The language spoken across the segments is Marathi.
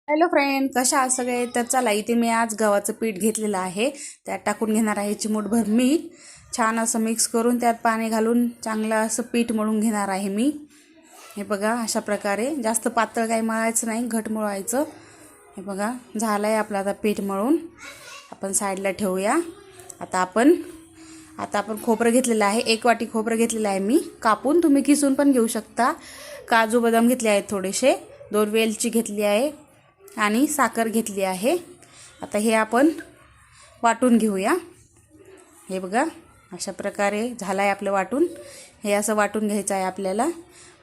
हॅलो फ्रेंड, कशा आहात सगळे? तर चला, इथे मी आज गव्हाचं पीठ घेतलेलं आहे. त्यात टाकून घेणार आहे चिमूटभर मीठ. छान असं मिक्स करून त्यात पाणी घालून चांगलं असं पीठ मळून घेणार आहे मी. हे बघा, अशा प्रकारे जास्त पातळ काही मळायचं नाही, घट मळवायचं. हे बघा, झालं आहे आपलं आता पीठ मळून. आपण साईडला ठेवूया. आता आपण खोबरं घेतलेलं आहे. 1 वाटी खोबरं घेतलेलं आहे मी कापून. तुम्ही किसून पण घेऊ शकता. काजू बदाम घेतले आहेत थोडेसे. 2 वेलची घेतली आहे आणि साखर घेतली आहे. आता हे आपण वाटून घेऊया. हे बघा, अशा प्रकारे झालं आहे आपलं वाटून. हे असं वाटून घ्यायचं आहे आपल्याला.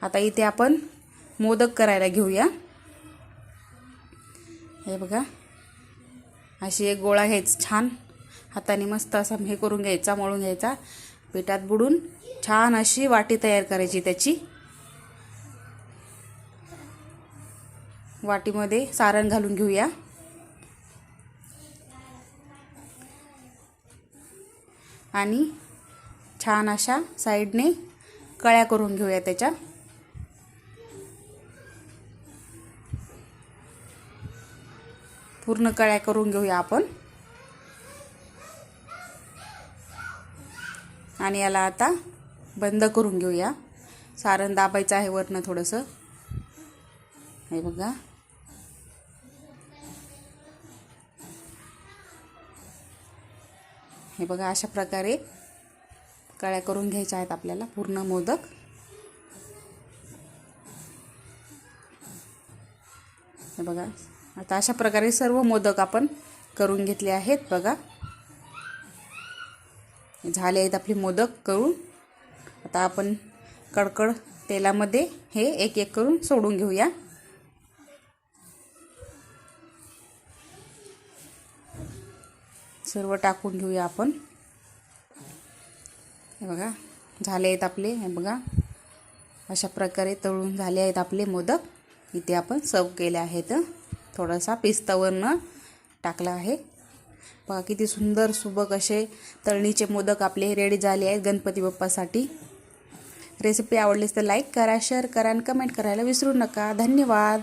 आता इथे आपण मोदक करायला घेऊया. हे बघा, अशी एक गोळा घ्यायचा, छान हाताने मस्त असा हे करून घ्यायचा, मळून घ्यायचा. पिठात बुडून छान अशी वाटी तयार करायची त्याची. वाटीमध्ये सारण घालून घेऊया आणि छान अशा साईडने कळ्या करून घेऊया त्याच्या. पूर्ण कळ्या करून घेऊया आपण. आणि याला आता बंद करून घेऊया. सारण दाबायचं आहे वरनं थोडंसं. हे बघा, हे बघा, अशा प्रकारे कळ्या करून घ्यायच्या आहेत आपल्याला पूर्ण मोदक. हे बघा, आता अशा प्रकारे सर्व मोदक आपण करून घेतले आहेत. बघा, झाले आहेत आपले मोदक करून. आता आपण कडकड तेलामध्ये हे एक एक करून सोडून घेऊया. सर्व टाकून घेऊया आपण. हे बघा, झाले आहेत आपले. हे बघा, अशा प्रकारे तळून झाले आहेत आपले मोदक. इथे आपण सर्व केले आहेत. थोडासा पिस्ता वरनं टाकला आहे. बघा, किती सुंदर सुबक असे तळणीचे मोदक आपले रेडी झाले आहेत गणपती बाप्पासाठी. रेसिपी आवडलीच तर लाईक करा, शेअर करा आणि कमेंट करायला विसरू नका. धन्यवाद.